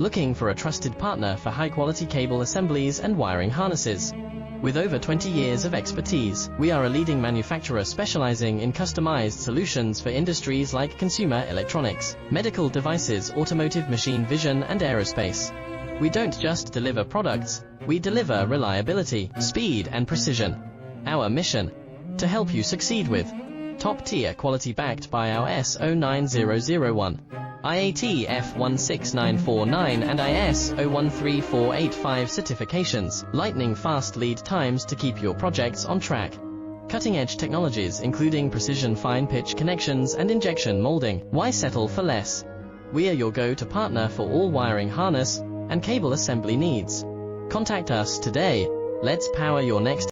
Looking for a trusted partner for high-quality cable assemblies and wiring harnesses? With over 20 years of expertise, we are a leading manufacturer specializing in customized solutions for industries like consumer electronics, medical devices, automotive, machine vision, and aerospace. We don't just deliver products, we deliver reliability, speed, and precision. Our mission: to help you succeed with top-tier quality backed by our ISO 9001, IATF 16949 and ISO 13485 certifications, lightning-fast lead times to keep your projects on track. Cutting-edge technologies including precision fine-pitch connections and injection molding. Why settle for less? We are your go-to partner for all wiring harness and cable assembly needs. Contact us today. Let's power your next